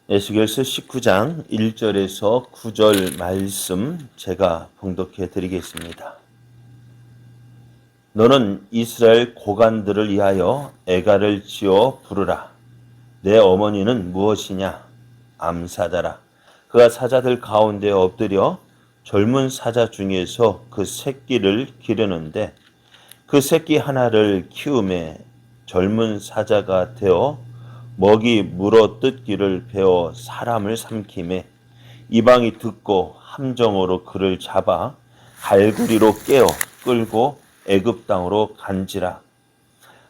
에스겔서 19장 1절에서 9절 말씀 제가 봉독해 드리겠습니다. 너는 이스라엘 고관들을 위하여 애가를 지어 부르라. 내 어머니는 무엇이냐? 암사자라. 그가 사자들 가운데 엎드려 젊은 사자 중에서 그 새끼를 기르는데 그 새끼 하나를 키움에 젊은 사자가 되어 먹이 물어 뜯기를 배워 사람을 삼킴에 이방이 듣고 함정으로 그를 잡아 갈고리로 깨어 끌고 애굽 땅으로 간지라.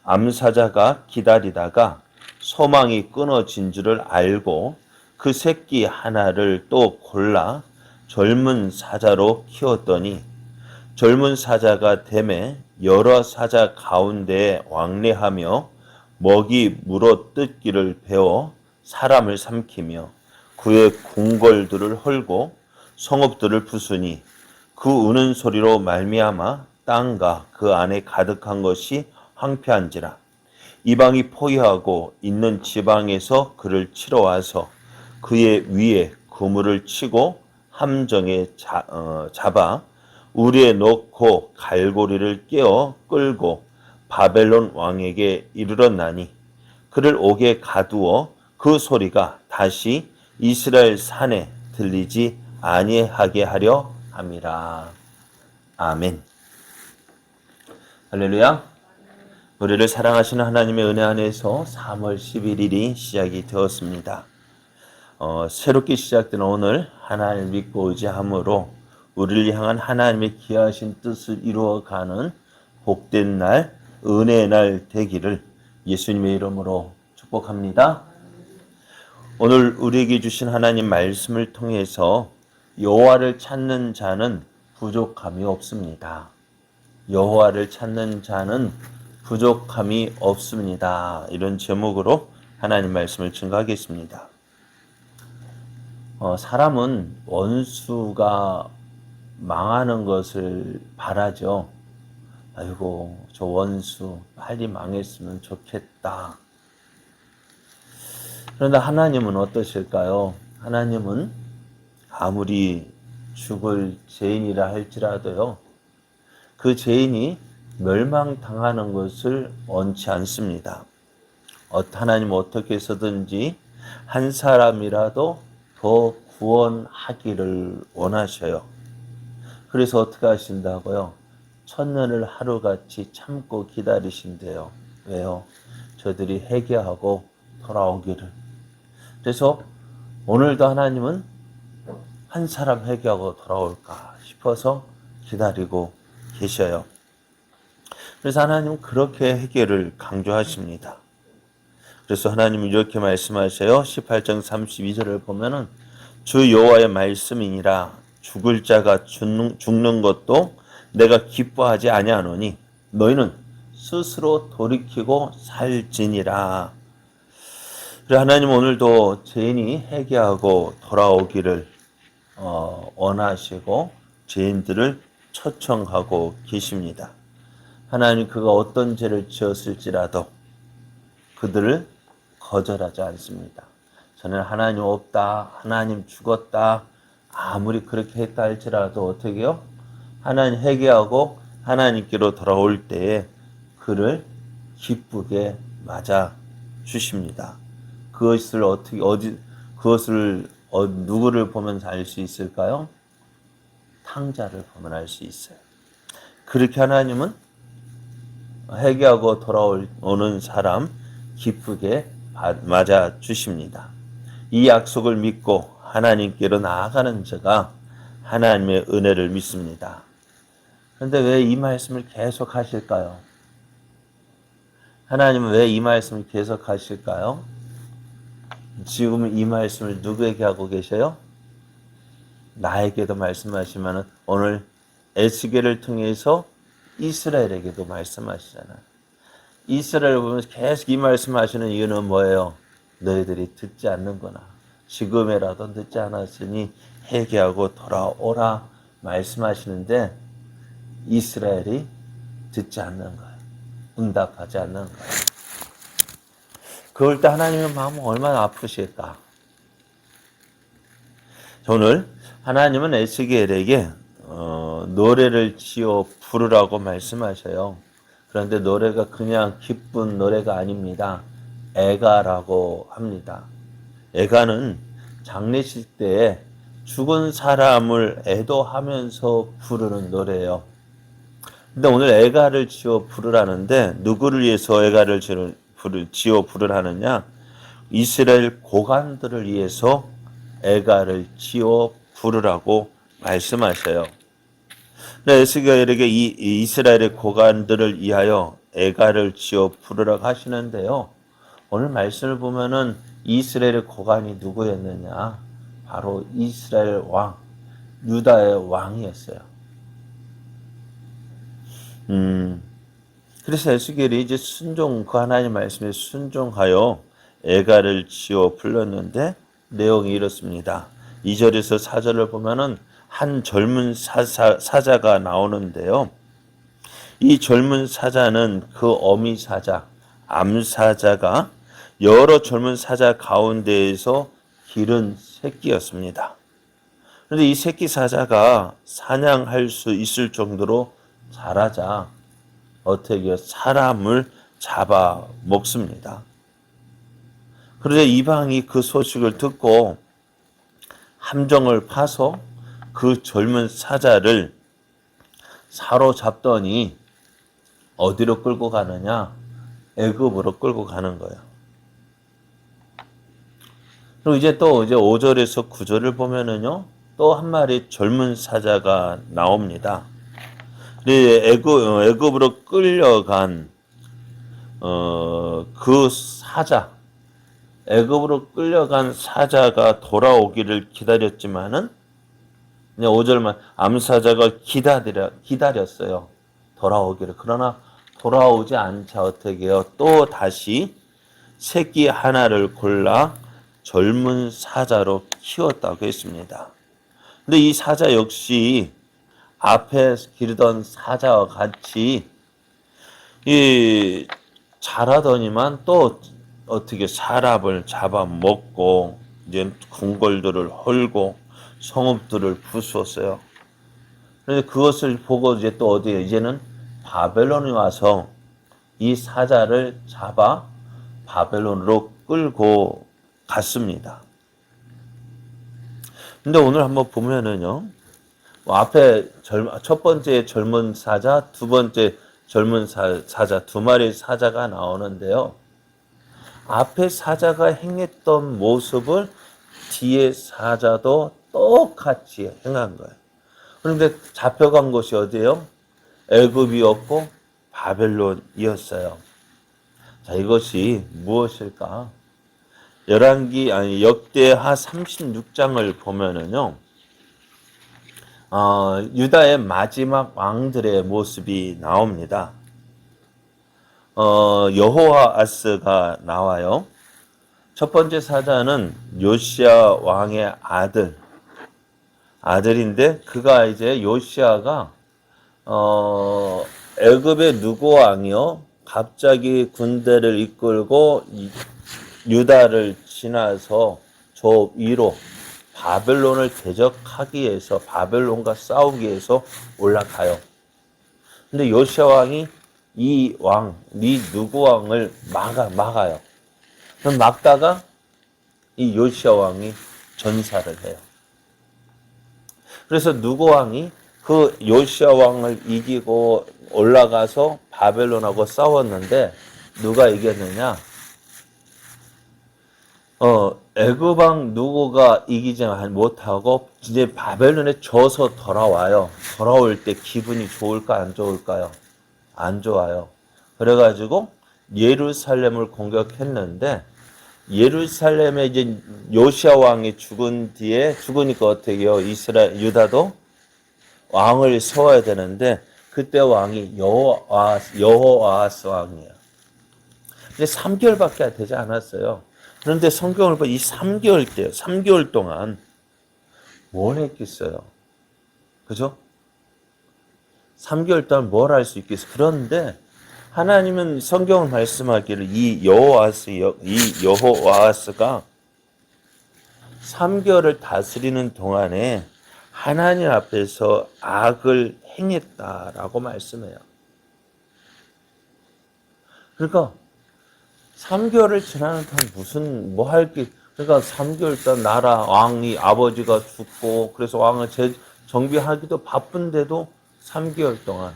암사자가 기다리다가 소망이 끊어진 줄을 알고 그 새끼 하나를 또 골라 젊은 사자로 키웠더니 젊은 사자가 됨에 여러 사자 가운데에 왕래하며 먹이 물어 뜯기를 배워 사람을 삼키며 그의 궁궐들을 헐고 성읍들을 부수니 그 우는 소리로 말미암아 땅과 그 안에 가득한 것이 황폐한지라. 이방이 포위하고 있는 지방에서 그를 치러 와서 그의 위에 그물을 치고 함정에 잡아 우리에 넣고 갈고리를 깨어 끌고 바벨론 왕에게 이르렀나니 그를 옥에 가두어 그 소리가 다시 이스라엘 산에 들리지 아니하게 하려 함이라. 아멘. 할렐루야. 우리를 사랑하시는 하나님의 은혜 안에서 3월 11일이 시작이 되었습니다. 새롭게 시작된 오늘 하나님을 믿고 의지함으로 우리를 향한 하나님의 기하신 뜻을 이루어가는 복된 날, 은혜의 날 되기를 예수님의 이름으로 축복합니다. 오늘 우리에게 주신 하나님 말씀을 통해서 여호와를 찾는 자는 부족함이 없습니다. 여호와를 찾는 자는 부족함이 없습니다. 이런 제목으로 하나님 말씀을 증거하겠습니다. 사람은 원수가 망하는 것을 바라죠. 아이고, 저 원수 빨리 망했으면 좋겠다. 그런데 하나님은 어떠실까요? 하나님은 아무리 죽을 죄인이라 할지라도요, 그 죄인이 멸망당하는 것을 원치 않습니다. 하나님 어떻게 해서든지 한 사람이라도 더 구원하기를 원하셔요. 그래서 어떻게 하신다고요? 천년을 하루같이 참고 기다리신대요. 왜요? 저들이 회개하고 돌아오기를. 그래서 오늘도 하나님은 한 사람 회개하고 돌아올까 싶어서 기다리고 계셔요. 그래서 하나님은 그렇게 회개를 강조하십니다. 그래서 하나님은 이렇게 말씀하셔요. 18장 32절을 보면은 주 여호와의 말씀이니라. 죽을 자가 죽는 것도 내가 기뻐하지 아니하노니 너희는 스스로 돌이키고 살지니라. 그래 하나님 오늘도 죄인이 회개하고 돌아오기를 원하시고 죄인들을 초청하고 계십니다. 하나님 그가 어떤 죄를 지었을지라도 그들을 거절하지 않습니다. 저는 하나님 없다, 하나님 죽었다, 아무리 그렇게 했다 할지라도 어떻게 해요? 하나님 회개하고 하나님께로 돌아올 때에 그를 기쁘게 맞아 주십니다. 그것을 누구를 보면서 알 수 있을까요? 탕자를 보면 알 수 있어요. 그렇게 하나님은 회개하고 돌아오는 사람 기쁘게 맞아 주십니다. 이 약속을 믿고 하나님께로 나아가는 자가 하나님의 은혜를 믿습니다. 그런데 왜 이 말씀을 계속 하실까요? 하나님은 왜 이 말씀을 계속 하실까요? 지금 이 말씀을 누구에게 하고 계셔요? 나에게도 말씀하시면 오늘 에스겔을 통해서 이스라엘에게도 말씀하시잖아요. 이스라엘을 보면서 계속 이 말씀하시는 이유는 뭐예요? 너희들이 듣지 않는구나. 지금이라도 듣지 않았으니 회개하고 돌아오라 말씀하시는데 이스라엘이 듣지 않는 거예요. 응답하지 않는 거예요. 그럴 때 하나님의 마음은 얼마나 아프실까? 오늘 하나님은 에스겔에게 노래를 지어 부르라고 말씀하셔요. 그런데 노래가 그냥 기쁜 노래가 아닙니다. 애가라고 합니다. 애가는 장례식 때에 죽은 사람을 애도하면서 부르는 노래예요. 근데 오늘 애가를 지어 부르라는데 누구를 위해서 애가를 지어 부르라느냐? 이스라엘 고관들을 위해서 애가를 지어 부르라고 말씀하셔요. 에스겔에게 이 이스라엘의 고관들을 위하여 애가를 지어 부르라고 하시는데요. 오늘 말씀을 보면은 이스라엘의 고관이 누구였느냐? 바로 이스라엘 왕, 유다의 왕이었어요. 그래서 에스겔이 이제 그 하나님 말씀에 순종하여 애가를 지어 불렀는데 내용이 이렇습니다. 2절에서 4절을 보면은 한 젊은 사자가 나오는데요. 이 젊은 사자는 그 어미 사자, 암사자가 여러 젊은 사자 가운데에서 기른 새끼였습니다. 그런데 이 새끼 사자가 사냥할 수 있을 정도로 자라자 어떻게 사람을 잡아 먹습니다. 그런데 이방이 그 소식을 듣고 함정을 파서 그 젊은 사자를 사로잡더니 어디로 끌고 가느냐? 애굽으로 끌고 가는 거예요. 그리고 이제 5절에서 9절을 보면은요, 또 한 마리 젊은 사자가 나옵니다. 애굽으로 끌려간 그 사자, 애굽으로 끌려간 사자가 돌아오기를 기다렸지만은 5절만 암사자가 기다렸어요. 돌아오기를. 그러나 돌아오지 않자 어떻게 해요? 또 다시 새끼 하나를 골라 젊은 사자로 키웠다고 했습니다. 근데 이 사자 역시 앞에 기르던 사자와 같이 자라더니만 또 어떻게 사람을 잡아먹고 이제 궁궐들을 헐고 성읍들을 부수었어요. 그런데 그것을 보고 이제 또 어디에 이제는 바벨론이 와서 이 사자를 잡아 바벨론으로 끌고 갔습니다. 근데 오늘 한번 보면은요, 앞에 첫 번째 젊은 사자, 두 번째 젊은 사자, 두 마리 사자가 나오는데요. 앞에 사자가 행했던 모습을 뒤에 사자도 똑같이 행한 거예요. 그런데 잡혀간 곳이 어디예요? 애굽이었고 바벨론이었어요. 자, 이것이 무엇일까? 역대하 36장을 보면은요, 유다의 마지막 왕들의 모습이 나옵니다. 여호아스가 나와요. 첫 번째 사자는 요시야 왕의 아들인데 그가 이제 요시야가 애굽의 누구 왕이요? 갑자기 군대를 이끌고 유다를 지나서 저 위로 바벨론을 대적하기 위해서 바벨론과 싸우기 위해서 올라가요. 근데 요시야 왕이 이 누구 왕을 막아요. 그럼 막다가 이 요시야 왕이 전사를 해요. 그래서 누구 왕이 그 요시야 왕을 이기고 올라가서 바벨론하고 싸웠는데 누가 이겼느냐? 애굽 왕 누구가 이기지 못하고 이제 바벨론에 져서 돌아와요. 돌아올 때 기분이 좋을까 안 좋을까요? 안 좋아요. 그래가지고 예루살렘을 공격했는데 예루살렘에 이제 요시야 왕이 죽으니까 어떻게 해요? 유다도 왕을 세워야 되는데 그때 왕이 여호아스 왕이에요. 근데 3개월밖에 되지 않았어요. 그런데 성경을 보면 이 3개월 동안 뭘 했겠어요? 그죠? 3개월 동안 뭘 할 수 있겠어요? 그런데 하나님은 성경을 말씀하기를 이 여호아스가 3개월을 다스리는 동안에 하나님 앞에서 악을 행했다라고 말씀해요. 그러니까 3개월을 지나는 동안 무슨 뭐 할 게, 그러니까 3개월 동안 나라 왕이 아버지가 죽고 그래서 왕을 정비하기도 바쁜데도 3개월 동안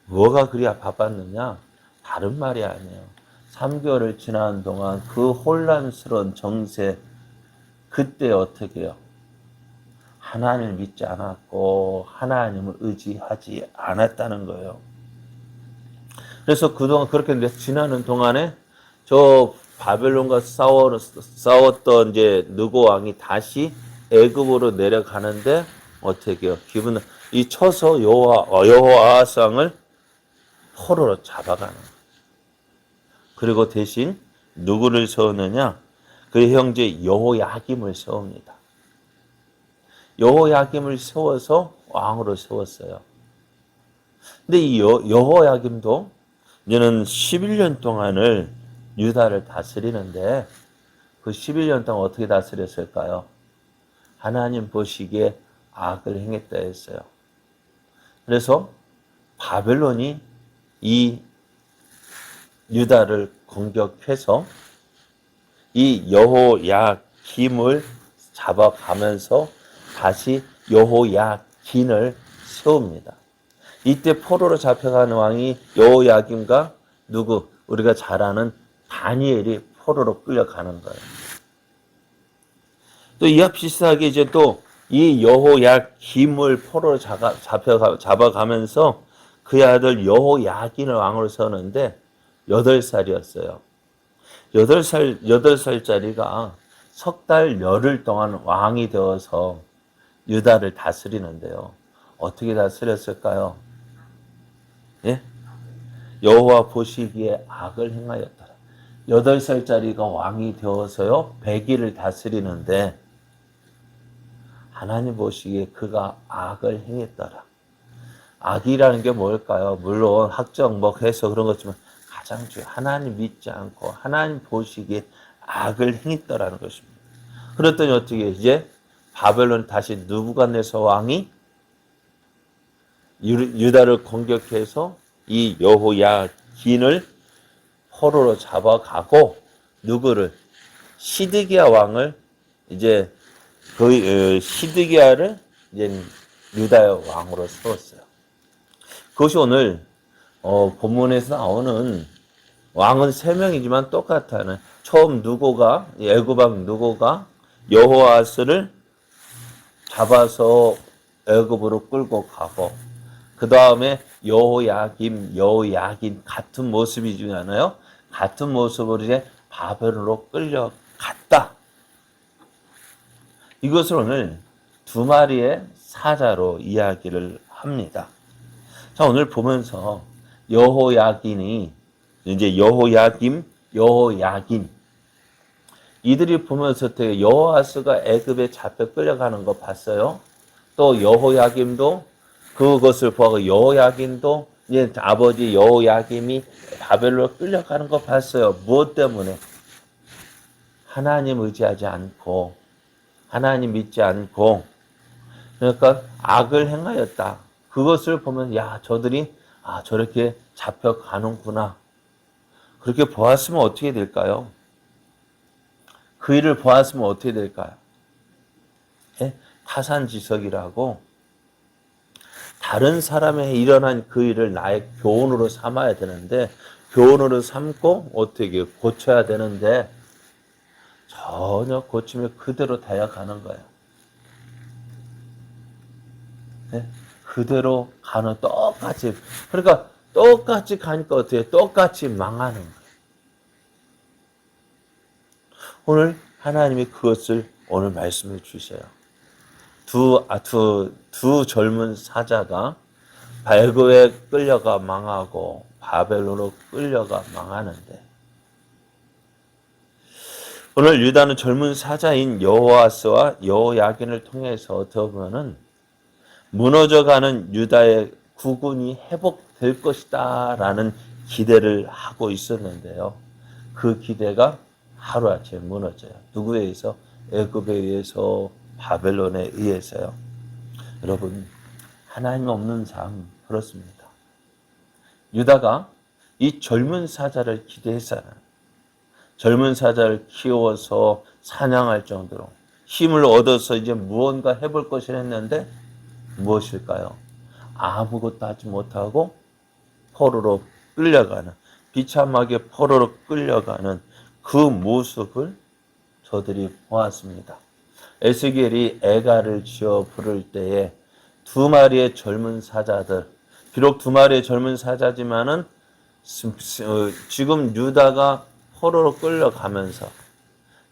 뭐가 그리야 바빴느냐? 다른 말이 아니에요. 3개월을 지나는 동안 그 혼란스러운 정세, 그때 어떻게 해요? 하나님을 믿지 않았고 하나님을 의지하지 않았다는 거예요. 그래서 그동안 그렇게 지나는 동안에 저 바벨론과 싸웠던 이제 느고 왕이 다시 애굽으로 내려가는데 어떻게 해요? 기분은 이 쳐서 여호아하스 왕을 포로로 잡아가는 거예요. 그리고 대신 누구를 세우느냐? 그의 형제 여호야김을 세웁니다. 여호야김을 세워서 왕으로 세웠어요. 근데 이 여호야김도 이제는 11년 동안을 유다를 다스리는데 그 11년 동안 어떻게 다스렸을까요? 하나님 보시기에 악을 행했다 했어요. 그래서 바벨론이 이 유다를 공격해서 이 여호야김을 잡아가면서 다시 여호야긴을 세웁니다. 이때 포로로 잡혀가는 왕이 여호야김과 누구? 우리가 잘 아는 다니엘이 포로로 끌려가는 거예요. 또 이와 비슷하게 이제 또 이 여호야김을 포로로 잡아가면서 그의 아들 여호야긴을 왕으로 세우는데 8살이었어요. 8살짜리가 석 달 열흘 동안 왕이 되어서 유다를 다스리는데요. 어떻게 다스렸을까요? 예? 여호와 보시기에 악을 행하였더라. 8살짜리가 왕이 되어서요 100일을 다스리는데 하나님 보시기에 그가 악을 행했더라. 악이라는 게 뭘까요? 물론 학적 뭐 해서 그런 거지만 가장 중요한 하나님 믿지 않고 하나님 보시기에 악을 행했더라는 것입니다. 그랬더니 어떻게 이제 바벨론 다시 느부갓네살 왕이 유다를 공격해서 이 여호야긴을 포로로 잡아가고 누구를 시드기야 왕을 이제 그 시드기야를 이제 유다의 왕으로 세웠어요. 그것이 오늘 본문에서 나오는 왕은 3명이지만 똑같아요. 처음 누고가 애굽 왕 누고가 여호아스를 잡아서 애굽으로 끌고 가고 그 다음에 여호야긴 같은 모습이잖아요. 같은 모습으로 이제 바벨론으로 끌려갔다. 이것을 오늘 2마리의 사자로 이야기를 합니다. 자, 오늘 보면서 여호야긴이 이제 여호야긴 이들이 보면서 되게 여호아스가 애굽에 잡혀 끌려가는 거 봤어요. 또 여호야김도 그것을 보고 여호야긴도 이제 아버지 여호야김이 바벨론으로 끌려가는 거 봤어요. 무엇 때문에? 하나님 의지하지 않고 하나님 믿지 않고 그러니까 악을 행하였다. 그것을 보면 야 저들이 저렇게 잡혀가는구나. 그렇게 보았으면 어떻게 될까요? 그 일을 보았으면 어떻게 될까요? 예? 타산지석이라고 다른 사람의 일어난 그 일을 나의 교훈으로 삼아야 되는데 교훈으로 삼고 어떻게 고쳐야 되는데 전혀 고치며 그대로 다여가는 거예요. 네? 그대로 가는 똑같이 그러니까 똑같이 가니까 어떻게 똑같이 망하는 거예요. 오늘 하나님이 그것을 오늘 말씀해 주세요. 두 젊은 사자가 발굽에 끌려가 망하고 바벨론으로 끌려가 망하는데 오늘 유다는 젊은 사자인 여호아스와 여호야긴을 통해서 어떻게 보면은 무너져가는 유다의 국군이 회복될 것이다 라는 기대를 하고 있었는데요. 그 기대가 하루아침에 무너져요. 누구에 의해서? 애굽에 의해서, 바벨론에 의해서요. 여러분, 하나님 없는 삶 그렇습니다. 유다가 이 젊은 사자를 기대했잖아요. 젊은 사자를 키워서 사냥할 정도로 힘을 얻어서 이제 무언가 해볼 것을 했는데 무엇일까요? 아무것도 하지 못하고 포로로 끌려가는, 비참하게 포로로 끌려가는 그 모습을 저들이 보았습니다. 에스겔이 애가를 지어 부를 때에 두 마리의 젊은 사자들, 비록 두 마리의 젊은 사자지만은 지금 유다가 포로로 끌려가면서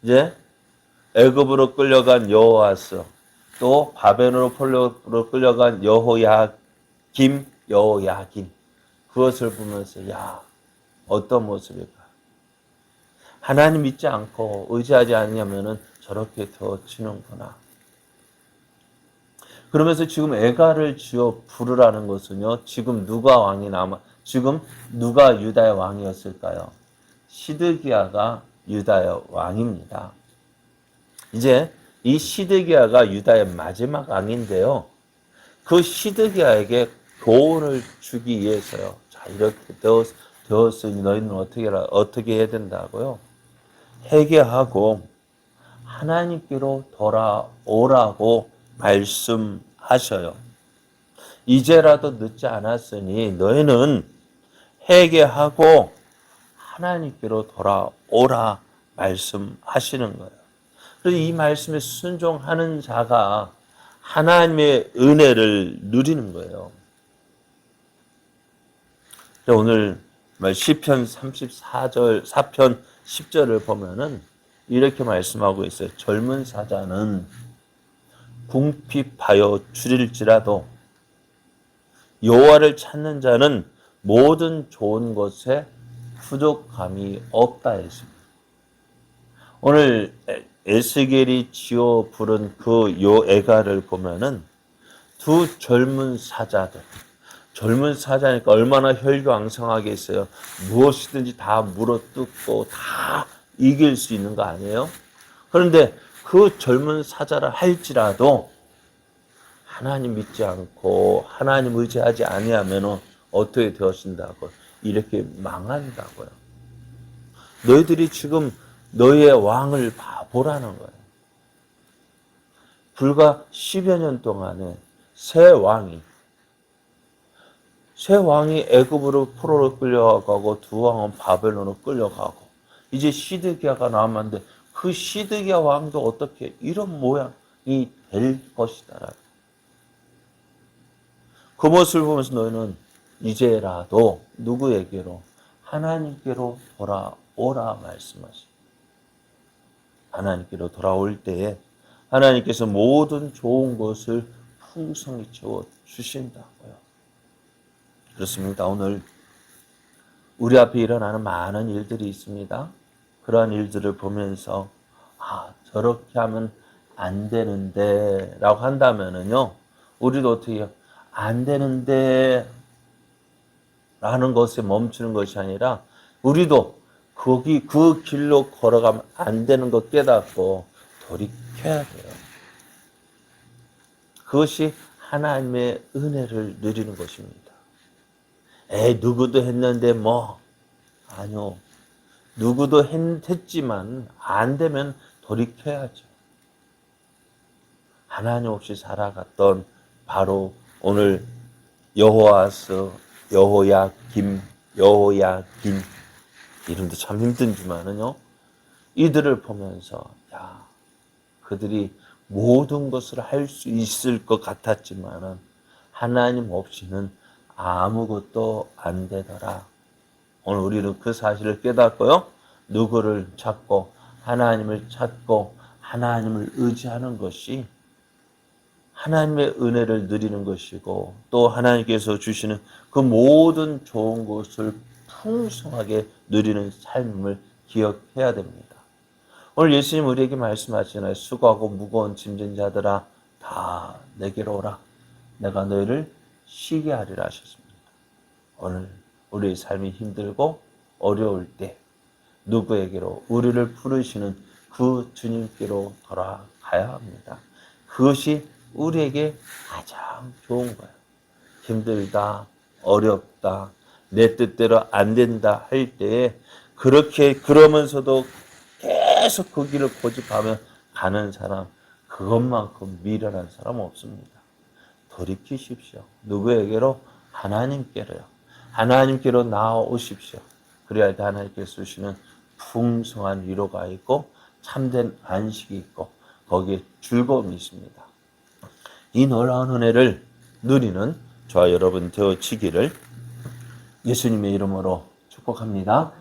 이제 애굽으로 끌려간 여호아스, 또 바벨론으로 포로로 끌려간 여호야김, 그것을 보면서 야, 어떤 모습일까? 하나님 믿지 않고 의지하지 않으면은 저렇게 되어지는구나. 그러면서 지금 애가를 지어 부르라는 것은요, 지금 누가 유다의 왕이었을까요? 시드기야가 유다의 왕입니다. 이제 이 시드기야가 유다의 마지막 왕인데요. 그 시드기야에게 교훈을 주기 위해서요. 자, 이렇게 되었으니 너희는 어떻게 해야 된다고요? 회개하고 하나님께로 돌아오라고 말씀하셔요. 이제라도 늦지 않았으니 너희는 회개하고 하나님께로 돌아오라 말씀하시는 거예요. 그래서 이 말씀에 순종하는 자가 하나님의 은혜를 누리는 거예요. 오늘 시편 4편 10절을 보면은 이렇게 말씀하고 있어요. 젊은 사자는 궁핍하여 줄일지라도 여호와를 찾는 자는 모든 좋은 것에 부족함이 없다 했습니다. 오늘 에스겔이 지어 부른 그 애가를 보면은 두 젊은 사자니까 얼마나 혈기왕성하겠어요. 무엇이든지 다 물어뜯고 다 이길 수 있는 거 아니에요? 그런데 그 젊은 사자라 할지라도 하나님 믿지 않고 하나님 의지하지 아니하면 어떻게 되어진다고? 이렇게 망한다고요. 너희들이 지금 너희의 왕을 보라는 거예요. 불과 10여 년 동안에 새 왕이 애굽으로 포로로 끌려가고 두 왕은 바벨론으로 끌려가고 이제 시드기야가 남았는데 그 시드기야 왕도 어떻게 이런 모양이 될 것이다. 그 모습을 보면서 너희는 이제라도 누구에게로? 하나님께로 돌아오라 말씀하십니다. 하나님께로 돌아올 때에 하나님께서 모든 좋은 것을 풍성히 채워 주신다고요. 그렇습니다. 오늘 우리 앞에 일어나는 많은 일들이 있습니다. 그러한 일들을 보면서 저렇게 하면 안 되는데 라고 한다면은요, 우리도 어떻게 해요? 안 되는데 라는 것에 멈추는 것이 아니라 우리도 그 길로 걸어가면 안 되는 것 깨닫고 돌이켜야 돼요. 그것이 하나님의 은혜를 누리는 것입니다. 누구도 했는데 아니요. 누구도 했지만 안 되면 돌이켜야죠. 하나님 없이 살아갔던 바로 오늘 여호아스, 여호야김 이름도 참 힘든지만은요. 이들을 보면서 그들이 모든 것을 할 수 있을 것 같았지만은 하나님 없이는 아무것도 안 되더라. 오늘 우리는 그 사실을 깨닫고요. 누구를 찾고 하나님을 찾고 하나님을 의지하는 것이 하나님의 은혜를 누리는 것이고 또 하나님께서 주시는 그 모든 좋은 것을 풍성하게 누리는 삶을 기억해야 됩니다. 오늘 예수님 우리에게 말씀하시잖아요. 수고하고 무거운 짐진 자들아 다 내게로 오라. 내가 너희를 쉬게 하리라 하셨습니다. 오늘 우리의 삶이 힘들고 어려울 때 누구에게로? 우리를 부르시는 그 주님께로 돌아가야 합니다. 그것이 우리에게 가장 좋은 거예요. 힘들다, 어렵다, 내 뜻대로 안 된다 할 때에 그렇게 그러면서도 계속 그 길을 고집하며 가는 사람, 그것만큼 미련한 사람 없습니다. 돌이키십시오. 누구에게로? 하나님께로요. 하나님께로 나아오십시오. 그래야 하나님께서 주시는 풍성한 위로가 있고 참된 안식이 있고 거기에 즐거움이 있습니다. 이 놀라운 은혜를 누리는 저와 여러분 되어지기를 예수님의 이름으로 축복합니다.